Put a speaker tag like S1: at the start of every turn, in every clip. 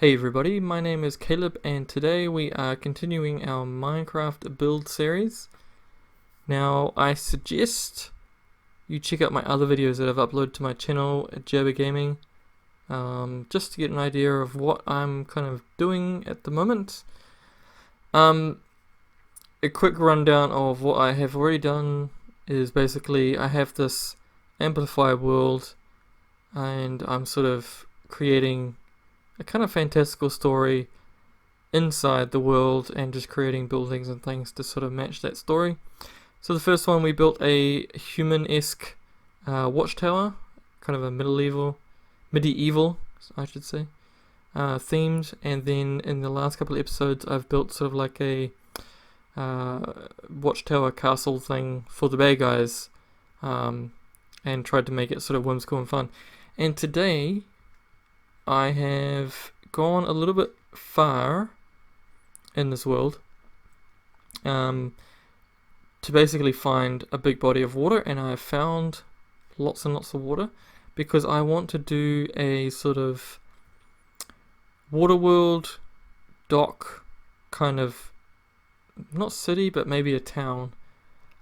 S1: Hey everybody, my name is Caleb and today we are continuing our Minecraft build series. Now I suggest you check out my other videos that I've uploaded to my channel at Jabba Gaming, just to get an idea of what I'm kind of doing at the moment. A quick rundown of what I have already done is basically I have this Amplify world and I'm sort of creating a kind of fantastical story inside the world and just creating buildings and things to sort of match that story. So the first one, we built a human-esque watchtower, kind of a medieval I should say, themed, and then in the last couple of episodes I've built sort of like a watchtower castle thing for the bad guys, and tried to make it sort of whimsical and fun. And today I have gone a little bit far in this world to basically find a big body of water, and I have found lots and lots of water because I want to do a sort of water world dock kind of, not city but maybe a town,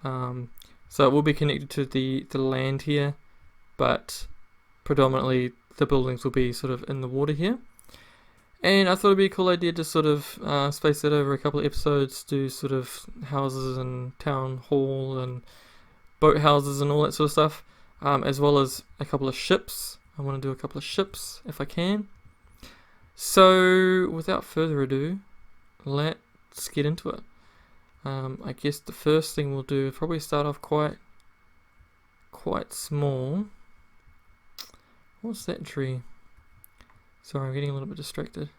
S1: so it will be connected to the land here, but predominantly the buildings will be sort of in the water here. And I thought it'd be a cool idea to sort of space that over a couple of episodes, do sort of houses and town hall and boat houses and all that sort of stuff, as well as a couple of ships. I want to do a couple of ships if I can. So without further ado, let's get into it. I guess the first thing we'll do is probably start off quite small. What's that tree? Sorry, I'm getting a little bit distracted.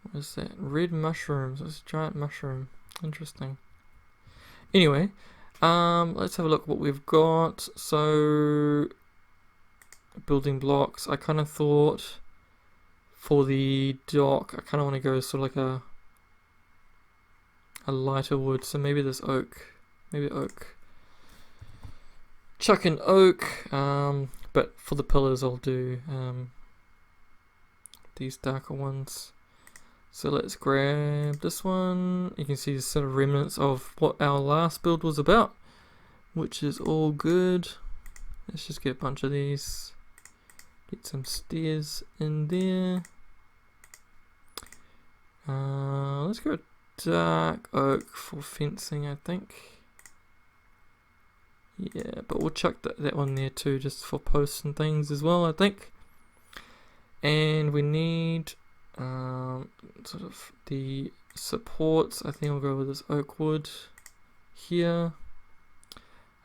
S1: What is that? Red mushrooms. It's a giant mushroom. Interesting. Anyway, let's have a look what we've got. So, building blocks. I kind of thought for the dock, I kind of want to go sort of like a lighter wood. So maybe this oak. Maybe oak. Chuck in oak. But for the pillars I'll do these darker ones. So let's grab this one. You can see the sort of remnants of what our last build was about, which is all good. Let's just get a bunch of these. Get some stairs in there. Let's go dark oak for fencing, I think. Yeah, but we'll chuck that one there too, just for posts and things as well, I think. And we need sort of the supports. I think I'll go with this oak wood here.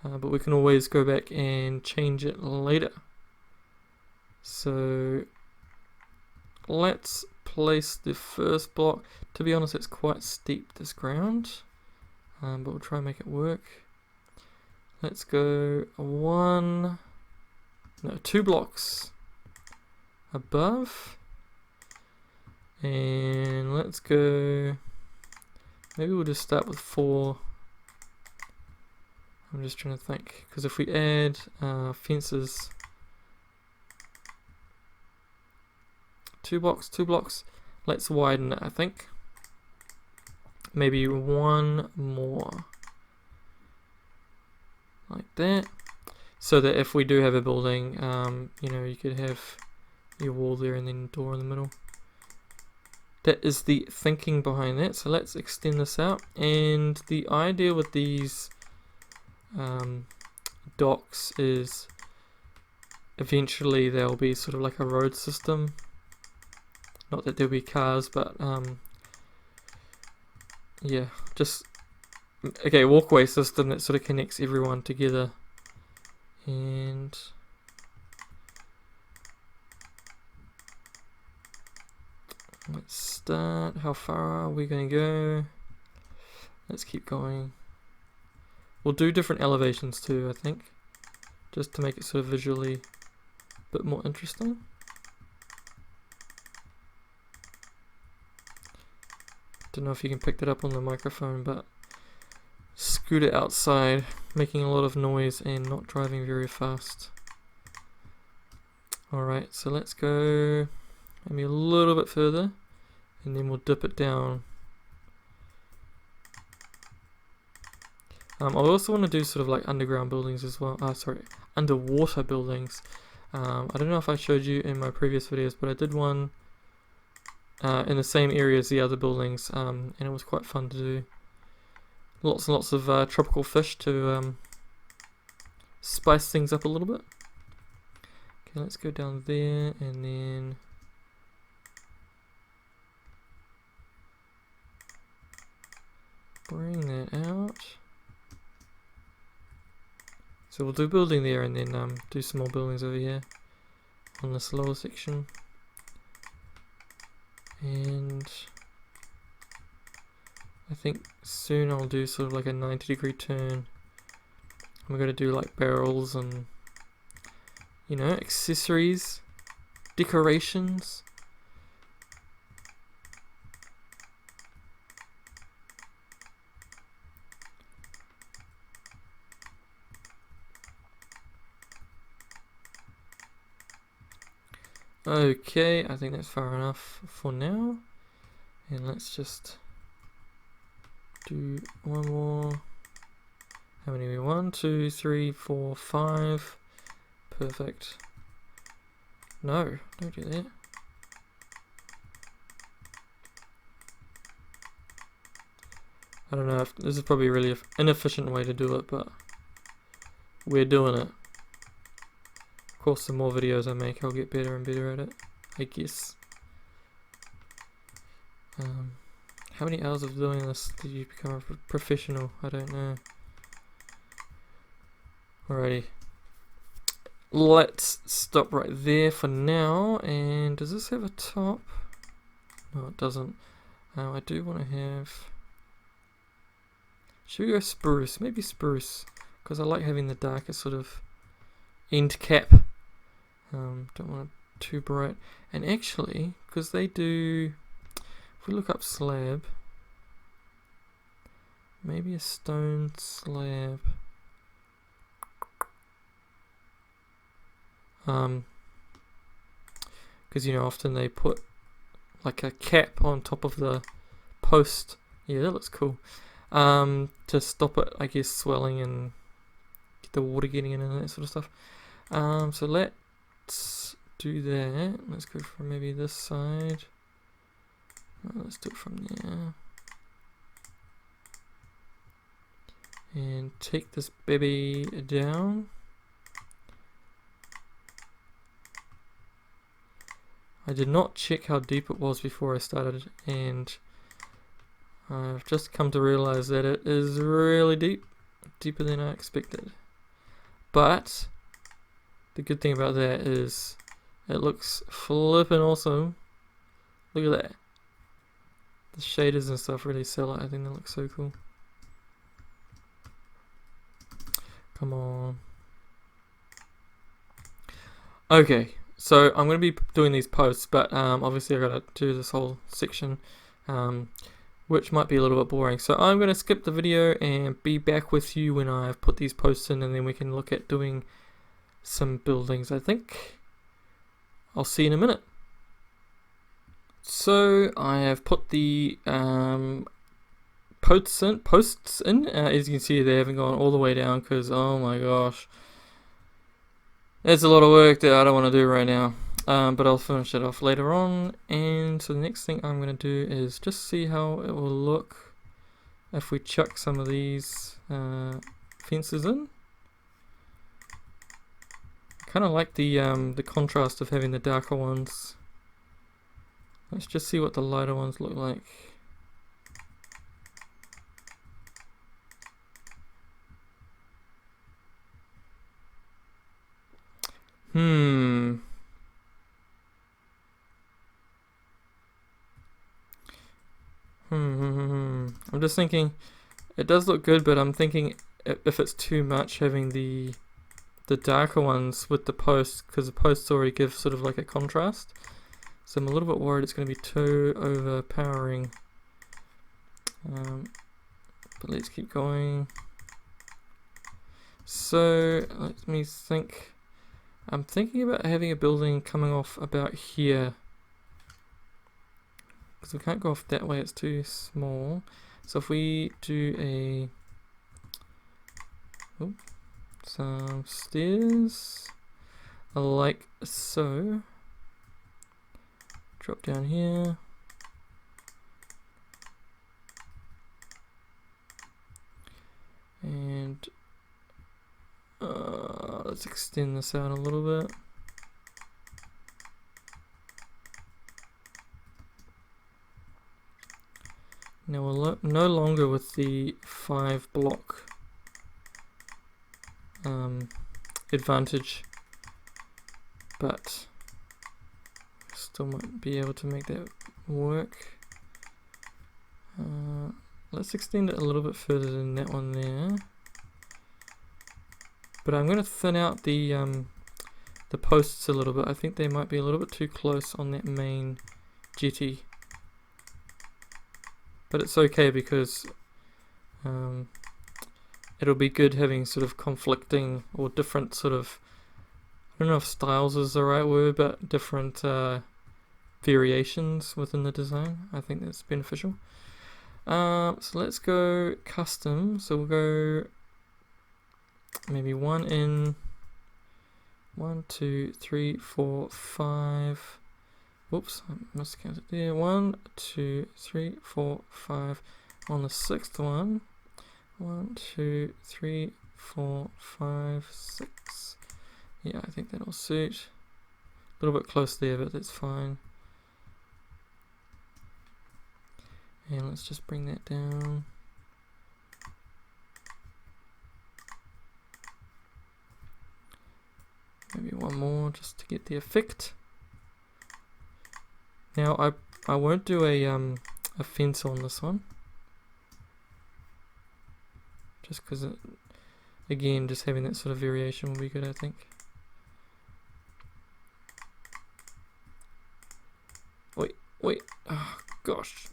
S1: But we can always go back and change it later. So let's place the first block. To be honest, it's quite steep, this ground, but we'll try and make it work. Let's go 2 blocks above, and let's go, maybe we'll just start with 4. I'm just trying to think, because if we add fences, 2 blocks, let's widen it, I think. Maybe 1 more. Like that, so that if we do have a building, you know, you could have your wall there and then a door in the middle. That is the thinking behind that. So let's extend this out, and the idea with these docks is eventually they'll be sort of like a road system. Not that there'll be cars, but yeah, just walkway system that sort of connects everyone together. And let's start. How far are we going to go? Let's keep going. We'll do different elevations too, I think, just to make it sort of visually a bit more interesting. Don't know if you can pick that up on the microphone, but scooter outside, making a lot of noise and not driving very fast. Alright, so let's go maybe a little bit further, and then we'll dip it down. I also want to do sort of like underground buildings as well. Sorry, underwater buildings. I don't know if I showed you in my previous videos, but I did one in the same area as the other buildings, and it was quite fun to do. Lots and lots of tropical fish to spice things up a little bit. Okay, let's go down there and then bring that out. So we'll do building there and then do some more buildings over here on this lower section. And I think soon I'll do sort of like a 90-degree turn. I'm going to do like barrels and, you know, accessories, decorations. Okay, I think that's far enough for now. And let's just do one more. How many are we? 1, 2, 3, 4, 5. Perfect. No, don't do that. I don't know if this is probably a really inefficient way to do it, but we're doing it. Of course, the more videos I make, I'll get better and better at it, I guess. How many hours of doing this did you become a professional? I don't know. Alrighty. Let's stop right there for now. And does this have a top? No, it doesn't. I do want to have... Should we go spruce? Maybe spruce. Because I like having the darker sort of end cap. Don't want it too bright. And actually, because they do... If we look up slab... Maybe a stone slab... because you know often they put like a cap on top of the post. Yeah, that looks cool. To stop it, I guess, swelling and get the water getting in and that sort of stuff. So let's do that. Let's go from maybe this side. Let's do it from there. And take this baby down. I did not check how deep it was before I started, and I've just come to realize that it is really deep, deeper than I expected. But the good thing about that is it looks flippin' awesome. Look at that. The shaders and stuff really sell it. I think that looks so cool. Come on. Okay. So I'm going to be doing these posts, but obviously I've got to do this whole section, which might be a little bit boring. So I'm going to skip the video and be back with you when I've put these posts in, and then we can look at doing some buildings, I think. I'll see you in a minute. So I have put the posts in. As you can see, they haven't gone all the way down because, oh my gosh. It's a lot of work that I don't want to do right now, but I'll finish it off later on. And so the next thing I'm going to do is just see how it will look if we chuck some of these fences in. I kind of like the contrast of having the darker ones. Let's just see what the lighter ones look like. I'm just thinking, it does look good, but I'm thinking if it's too much having the darker ones with the posts, because the posts already give sort of like a contrast. So I'm a little bit worried it's going to be too overpowering. But let's keep going. So let me think. I'm thinking about having a building coming off about here. because we can't go off that way, it's too small. So if we do some stairs like so, drop down here, and let's extend this out a little bit. Now we're no longer with the 5 block advantage, but still might be able to make that work. Let's extend it a little bit further than that one there. But I'm going to thin out the posts a little bit. I think they might be a little bit too close on that main jetty. But it's okay because it'll be good having sort of conflicting or different sort of, I don't know if styles is the right word, but different variations within the design. I think that's beneficial. So let's go custom. So we'll go maybe 1 in 1, 2, 3, 4, 5. Whoops, I miscounted there. 1, 2, 3, 4, 5. On the 6th one, 1, 2, 3, 4, 5, 6. Yeah, I think that'll suit. A little bit close there, but that's fine. And let's just bring that down. Maybe one more just to get the effect. Now I won't do a fence on this one, just because again, just having that sort of variation will be good, I think. Wait, oh gosh.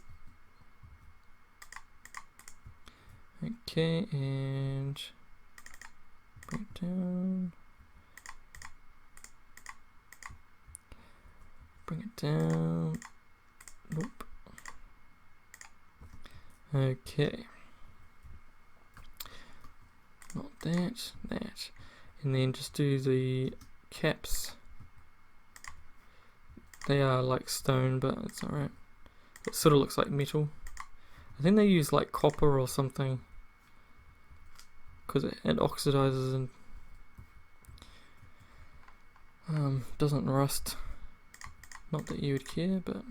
S1: Okay, and bring it down. Bring it down. Nope. Okay. Not that, that. And then just do the caps. They are like stone, but it's alright. It sort of looks like metal. I think they use like copper or something, because it oxidizes and doesn't rust. Not that you would care, but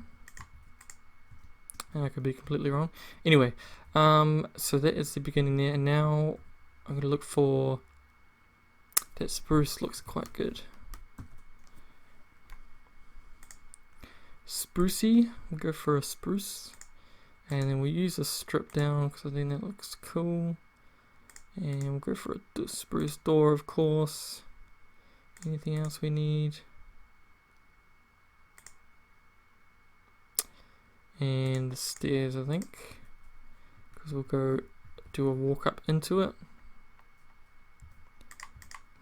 S1: I could be completely wrong. Anyway, so that is the beginning there, and now I'm going to look for that spruce. Looks quite good. Sprucey, we'll go for a spruce, and then we'll use a strip down because I think that looks cool. And we'll go for a spruce door, of course. Anything else we need? And the stairs, I think, because we'll go do a walk up into it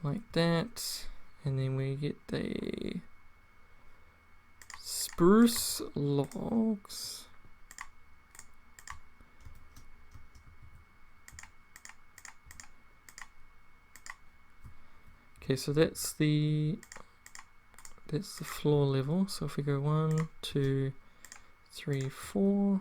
S1: like that, and then we get the spruce logs. Okay, so that's the floor level. So if we go 1, 2, 3, 4.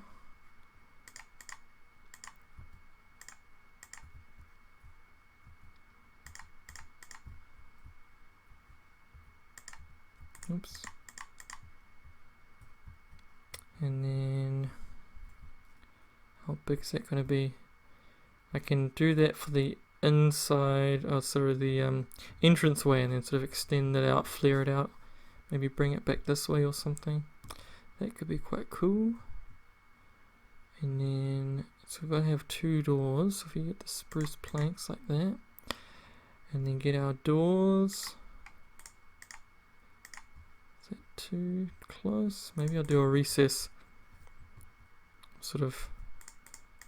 S1: Oops. And then how big is that going to be? I can do that for the inside, the entrance way, and then sort of extend it out, flare it out, maybe bring it back this way or something. That could be quite cool. And then, so we're going to have 2 doors. So if you get the spruce planks like that, and then get our doors. Is that too close? Maybe I'll do a recess, sort of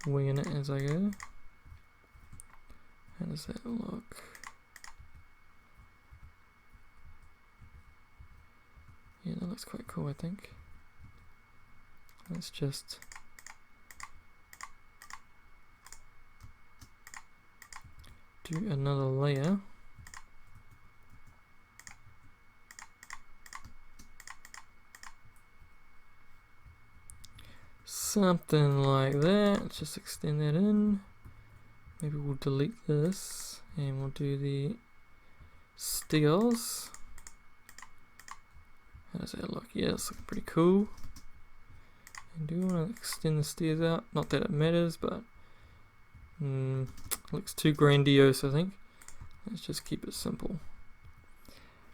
S1: winging it as I go. How does that look? Yeah, that looks quite cool, I think. Let's just do another layer. Something like that. Just extend that in. Maybe we'll delete this and we'll do the stairs. How does that look? Yeah, it's looking pretty cool. And do you want to extend the stairs out? Not that it matters, but looks too grandiose, I think. Let's just keep it simple.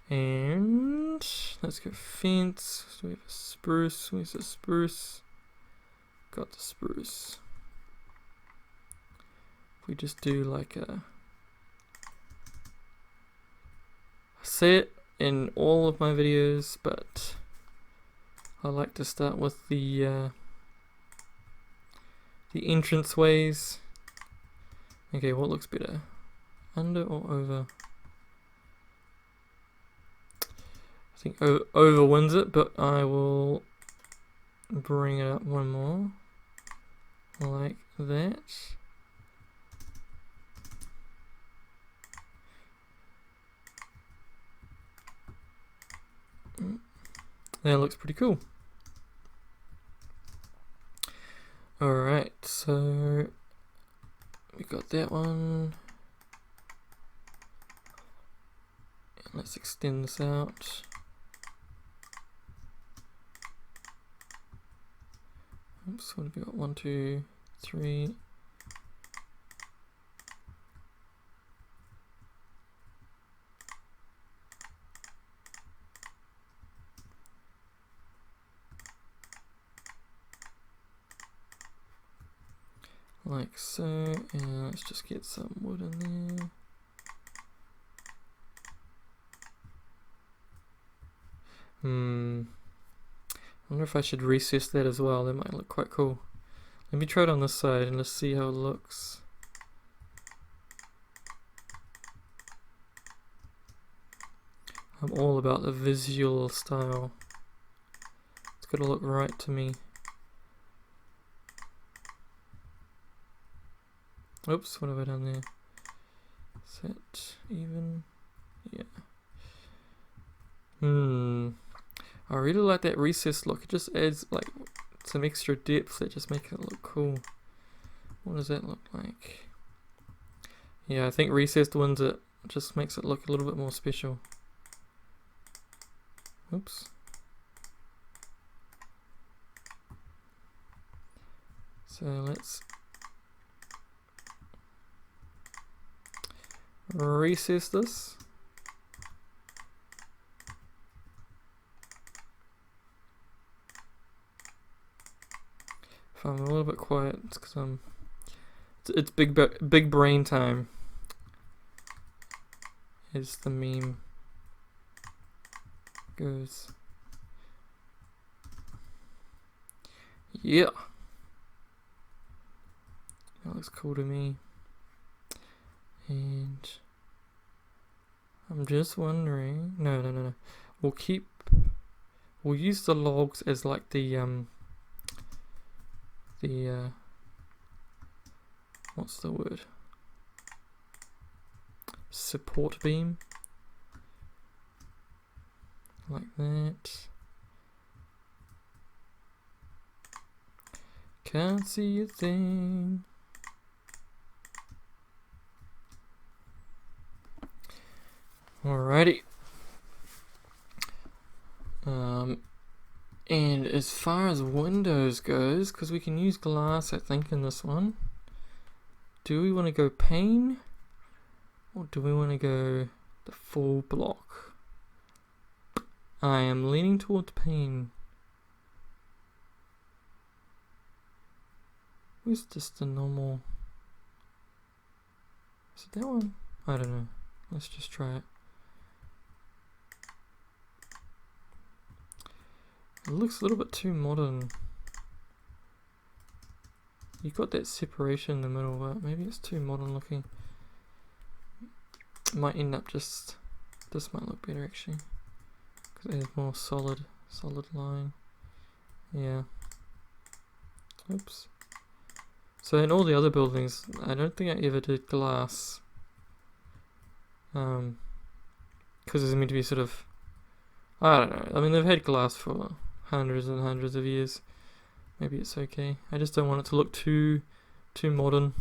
S1: And let's go fence. So we have a spruce. Where's the spruce? Got the spruce. If we just do like a... I say it in all of my videos, but I like to start with the entranceways. Okay, what looks better? Under or over? I think over wins it, but I will bring it up one more. Like that. That looks pretty cool. Alright, so we got that one. And let's extend this out. Oops, what have we got? 1, 2, 3. Like so, and let's just get some wood in there. I wonder if I should recess that as well. That might look quite cool. Let me try it on this side and let's see how it looks. I'm all about the visual style. It's got to look right to me. Oops, what have I done there? Set even. Yeah. I really like that recessed look. It just adds like some extra depth that just makes it look cool. What does that look like? Yeah, I think recessed wins it. Just makes it look a little bit more special. Oops. So let's recess this. If I'm a little bit quiet, it's because it's big brain time. As the meme goes. Yeah. That looks cool to me. And I'm just wondering. No. We'll use the logs as like the what's the word? Support beam. Like that. Can't see a thing. Alrighty. And as far as windows goes, because we can use glass, I think, in this one. Do we want to go pane? Or do we want to go the full block? I am leaning towards pane. Where's just the normal? Is it that one? I don't know. Let's just try it. It looks a little bit too modern. You got that separation in the middle, but maybe it's too modern looking. It might end up just... This might look better actually, because it has more solid line. Yeah. Oops. So in all the other buildings, I don't think I ever did glass. Because it's meant to be sort of, I don't know. I mean, they've had glass for hundreds and hundreds of years. Maybe it's okay. I just don't want it to look too modern.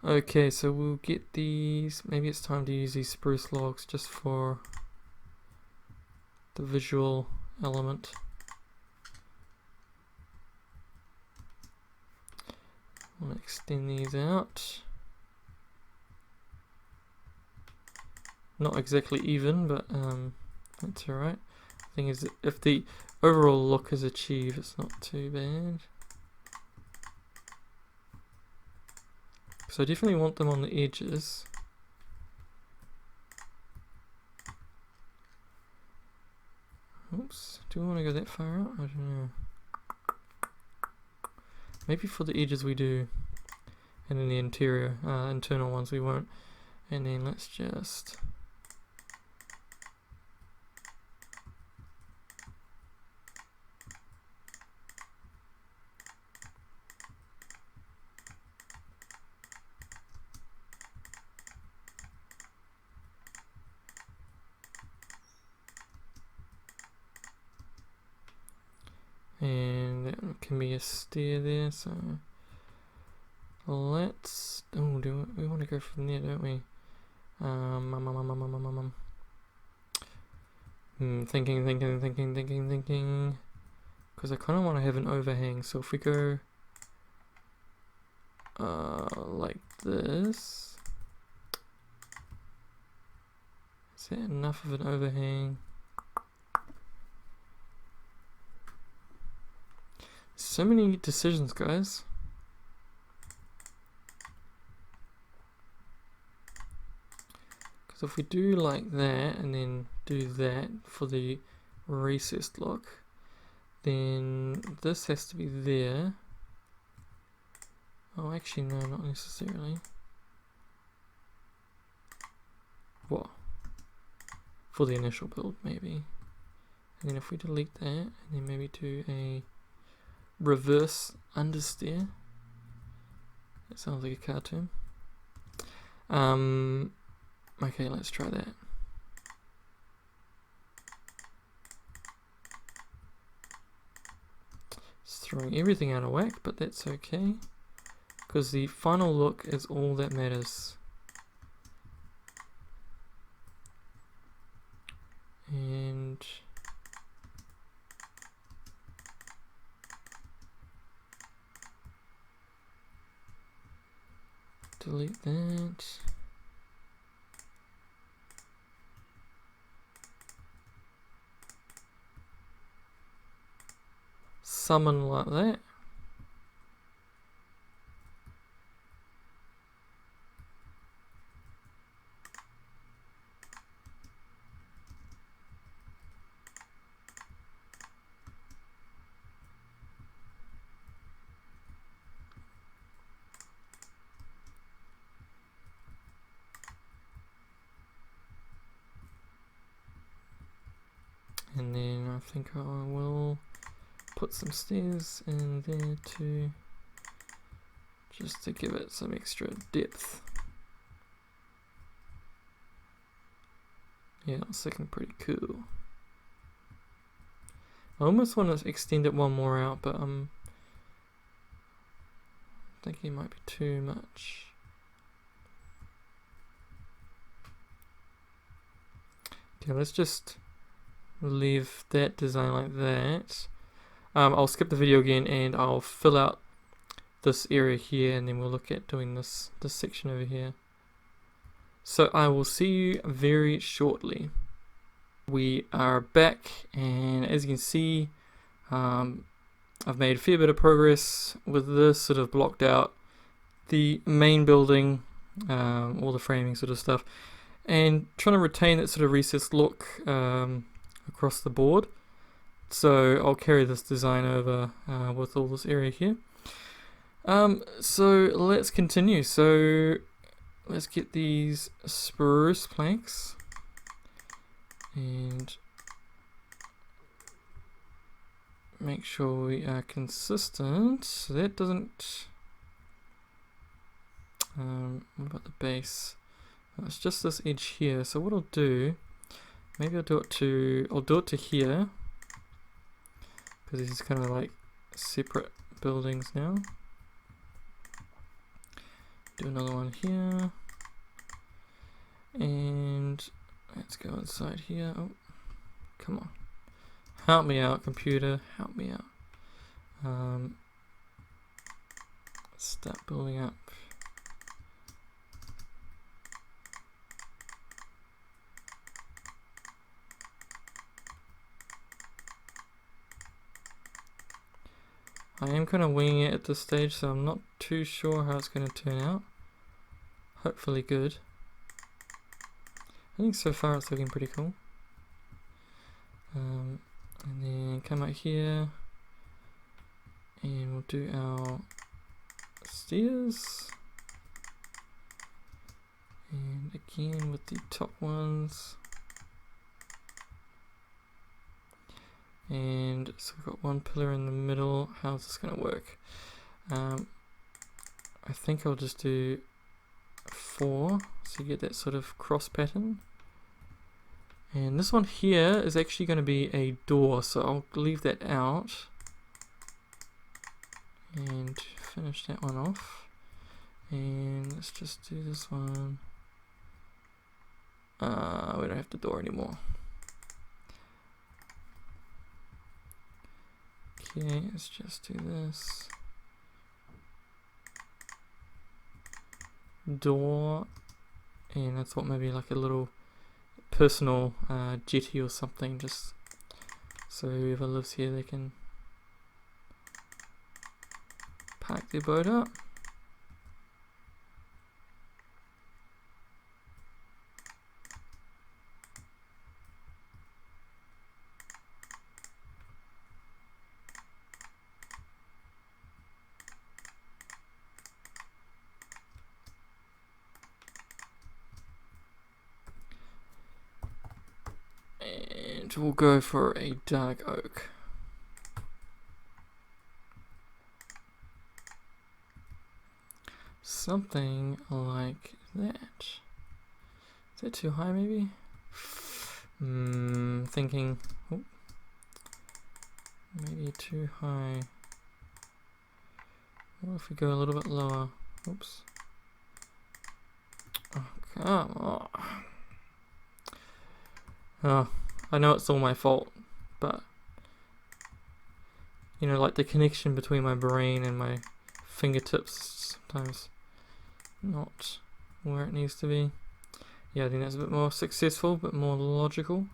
S1: Okay, so we'll get these. Maybe it's time to use these spruce logs just for the visual element. I want to extend these out. Not exactly even, but that's alright. The thing is, if the overall look is achieved, it's not too bad. So I definitely want them on the edges. Oops, do we want to go that far out? I don't know. Maybe for the edges we do, and then the interior, internal ones we won't. And then let's just... and that can be a stair there, so let's, oh, we want to go from there, don't we? Thinking, because I kind of want to have an overhang, so if we go like this, is that enough of an overhang? So many decisions, guys. Because if we do like that and then do that for the recessed look, then this has to be there. Oh, actually, no, not necessarily. What? For the initial build, maybe. And then if we delete that, and then maybe do a reverse understair. That sounds like a cartoon. Okay, let's try that. It's throwing everything out of whack, but that's okay, because the final look is all that matters. And delete that. Summon like that. And then I think I will put some stairs in there too, just to give it some extra depth. Yeah, it's looking pretty cool. I almost want to extend it one more out, but I'm thinking it might be too much. Okay, let's just leave that design like that. I'll skip the video again and I'll fill out this area here, and then we'll look at doing this section over here. So I will see you very shortly. We are back, and as you can see, I've made a fair bit of progress with this, sort of blocked out the main building, all the framing sort of stuff, and trying to retain that sort of recessed look across the board. So I'll carry this design over with all this area here. So let's continue. So let's get these spruce planks and make sure we are consistent. So that doesn't. What about the base? It's just this edge here. So what I'll do, maybe I'll do it to here, because these is kind of like separate buildings now. Do another one here, and let's go inside here. Oh, come on, help me out, computer, help me out. Start building up. I am kind of winging it at this stage, so I'm not too sure how it's going to turn out. Hopefully good. I think so far it's looking pretty cool. And then come out here, and we'll do our stairs. And again with the top ones. And so we've got one pillar in the middle. How's this going to work? I think I'll just do 4, so you get that sort of cross pattern. And this one here is actually going to be a door, so I'll leave that out. And finish that one off. And let's just do this one. We don't have the door anymore. Okay, let's just do this. Door, and I thought maybe like a little personal jetty or something, just so whoever lives here, they can park their boat up. And we'll go for a dark oak. Something like that. Is that too high maybe? Thinking, oh, maybe too high. What if we go a little bit lower? Oops. Oh, come on. Oh, I know it's all my fault, but you know, like the connection between my brain and my fingertips sometimes not where it needs to be. Yeah, I think that's a bit more successful, but more logical.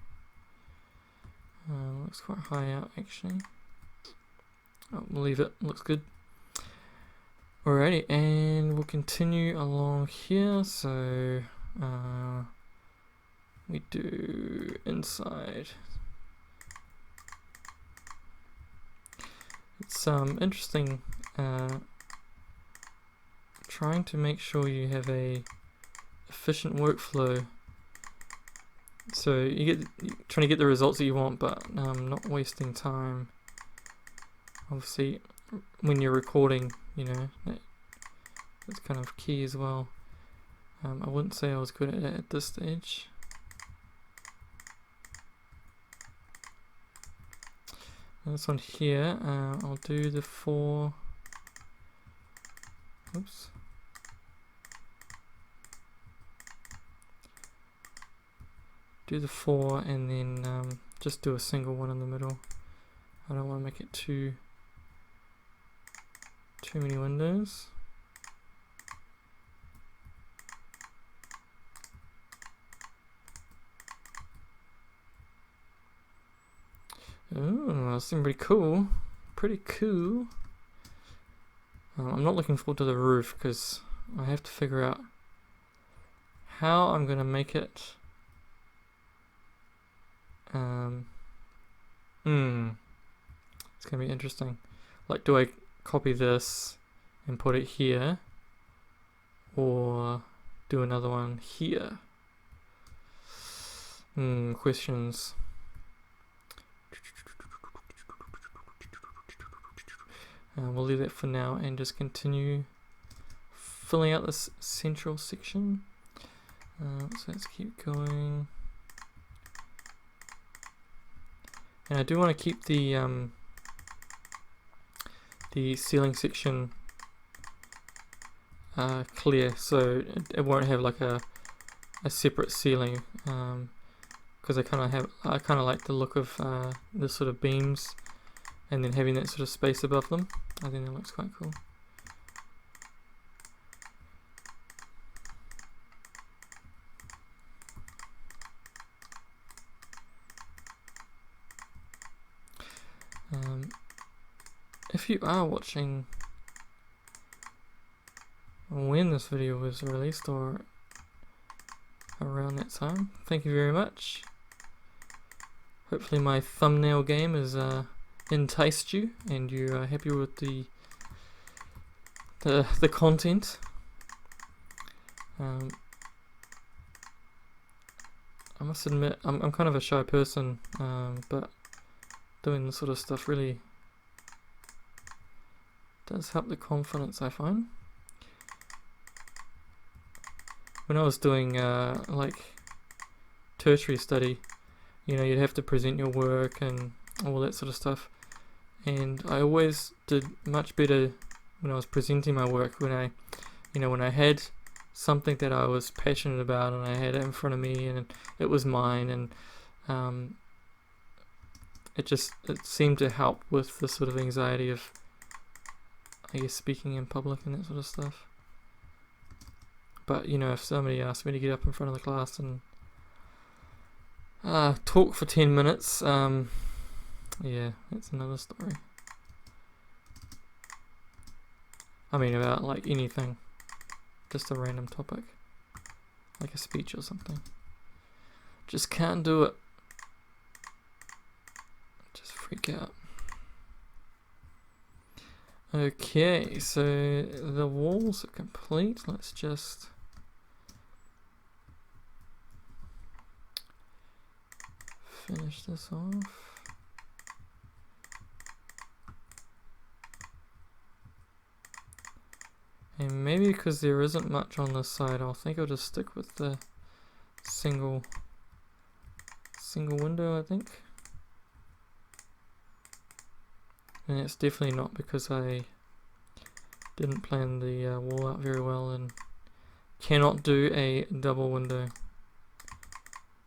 S1: Looks quite high out actually. Oh, we'll leave it, looks good. Alrighty, and we'll continue along here. So we do inside. It's interesting trying to make sure you have a efficient workflow, so you're trying to get the results that you want, but not wasting time. Obviously when you're recording, you know, that's kind of key as well. I wouldn't say I was good at it at this stage. And this one here, I'll do the 4. Oops. Do the 4 and then just do a single one in the middle. I don't want to make it too many windows. Oh, that seems pretty cool. Pretty cool. I'm not looking forward to the roof because I have to figure out how I'm going to make it. It's going to be interesting. Like, do I copy this and put it here, or do another one here? Questions. We'll leave that for now and just continue filling out this central section. So let's keep going. And I do want to keep the ceiling section clear, so it won't have like a separate ceiling, because I kind of like the look of the sort of beams, and then having that sort of space above them. I think that looks quite cool. If you are watching when this video was released or around that time, thank you very much. Hopefully my thumbnail game has enticed you and you are happy with the content. I must admit I'm kind of a shy person, but doing this sort of stuff really does help the confidence, I find. When I was doing like tertiary study, you know, you'd have to present your work and all that sort of stuff, and I always did much better when I was presenting my work when I had something that I was passionate about and I had it in front of me and it was mine, and it seemed to help with the sort of anxiety of, I guess, speaking in public and that sort of stuff. But you know, if somebody asked me to get up in front of the class and talk for 10 minutes, yeah, that's another story. I mean, about like anything, just a random topic, like a speech or something. Just can't do it. Just freak out. Okay, so the walls are complete. Let's just finish this off. And maybe because there isn't much on this side, I think I'll just stick with the single window, I think. And it's definitely not because I didn't plan the wall out very well and cannot do a double window.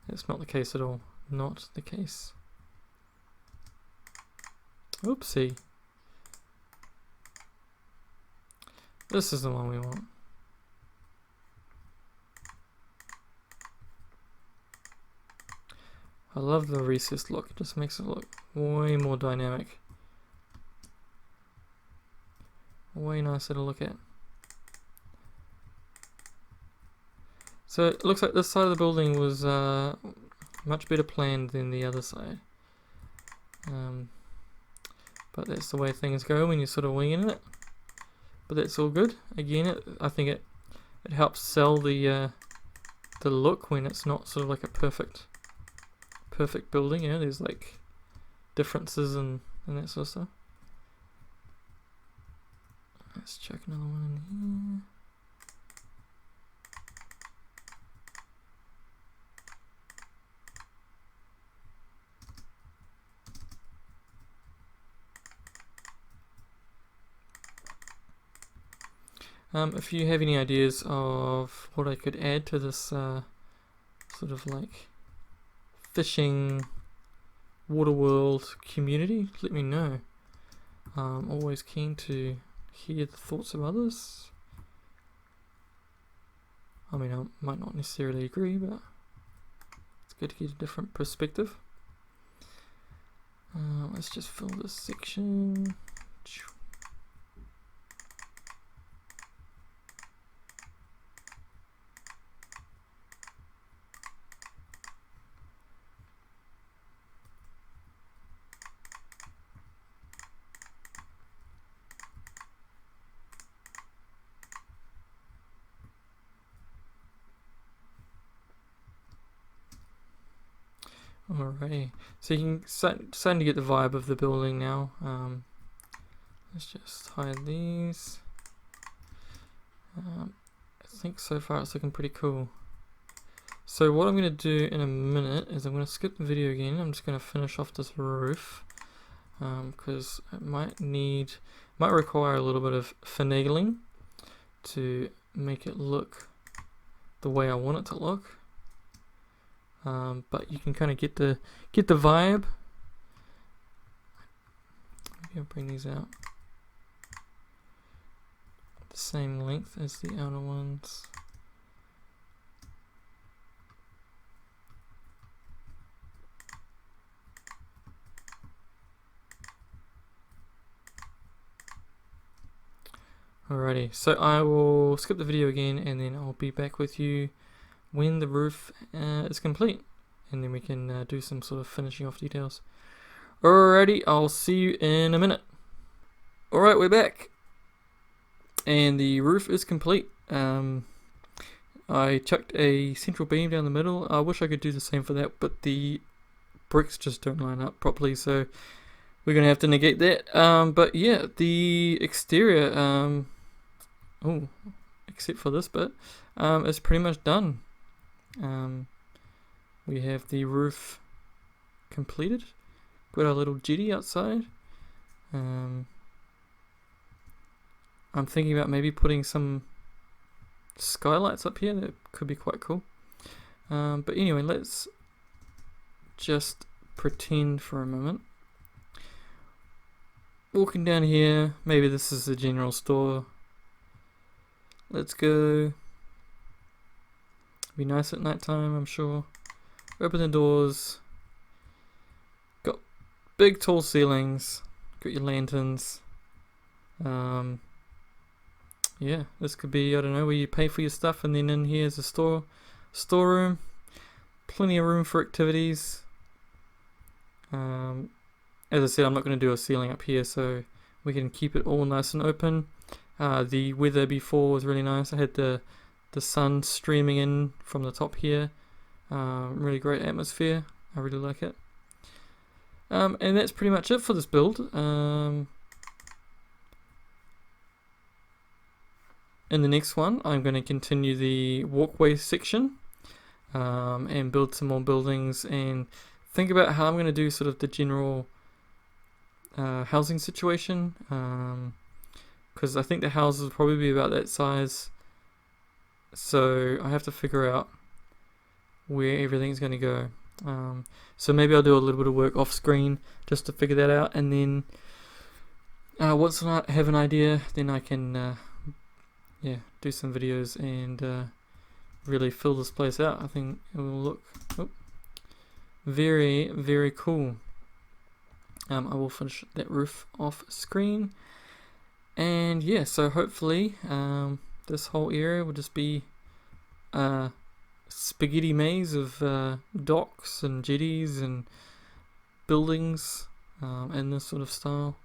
S1: That's not the case at all. Not the case. Oopsie. This is the one we want. I love the recessed look. It just makes it look way more dynamic. Way nicer to look at. So it looks like this side of the building was much better planned than the other side. But that's the way things go when you're sort of winging it. But that's all good. Again, I think it helps sell the look when it's not sort of like a perfect building. You know, there's like differences and that sort of stuff. Let's check another one in here. If you have any ideas of what I could add to this sort of like fishing water world community, let me know. I'm always keen to hear the thoughts of others. I mean, I might not necessarily agree, but it's good to get a different perspective. Let's just fill this section. Alrighty, so you can starting to get the vibe of the building now. Let's just hide these. I think so far it's looking pretty cool. So what I'm going to do in a minute is I'm going to skip the video again. I'm just going to finish off this roof because it might require a little bit of finagling to make it look the way I want it to look. But you can kind of get the vibe. Maybe I'll bring these out the same length as the outer ones. Alrighty, so I will skip the video again and then I'll be back with you when the roof is complete, and then we can do some sort of finishing off details. Alrighty, I'll see you in a minute. Alright, we're back and the roof is complete. I chucked a central beam down the middle. I wish I could do the same for that, but the bricks just don't line up properly, so we're gonna have to negate that. But yeah, the exterior, oh, except for this bit, is pretty much done. We have the roof completed. Got our little jetty outside. I'm thinking about maybe putting some skylights up here. That could be quite cool. But anyway, let's just pretend for a moment. Walking down here, maybe this is the general store. Let's go. Be nice at night time, I'm sure. Open the doors. Got big tall ceilings. Got your lanterns. Yeah, this could be, I don't know, where you pay for your stuff, and then in here is a storeroom. Plenty of room for activities. As I said, I'm not going to do a ceiling up here, so we can keep it all nice and open. The weather before was really nice. I had the sun streaming in from the top here. Really great atmosphere. I really like it. And that's pretty much it for this build. In the next one, I'm going to continue the walkway section and build some more buildings and think about how I'm going to do sort of the general housing situation, because I think the houses will probably be about that size, so I have to figure out where everything's going to go. So maybe I'll do a little bit of work off screen just to figure that out, and then once I have an idea, then I can do some videos and really fill this place out. I think it will look very, very cool. I will finish that roof off screen, and yeah, so hopefully this whole area will just be a spaghetti maze of docks and jetties and buildings in this sort of style.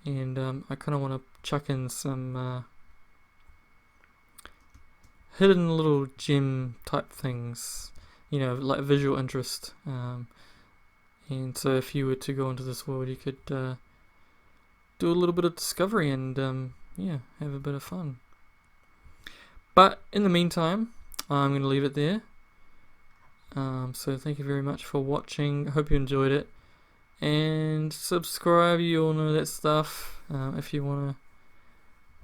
S1: And I kind of want to chuck in some hidden little gem type things, you know, like visual interest. And so if you were to go into this world, you could do a little bit of discovery and have a bit of fun. But in the meantime, I'm going to leave it there. So thank you very much for watching. I hope you enjoyed it. And subscribe, you all know that stuff, if you want to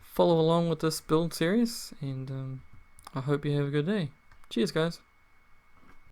S1: follow along with this build series. And I hope you have a good day. Cheers, guys.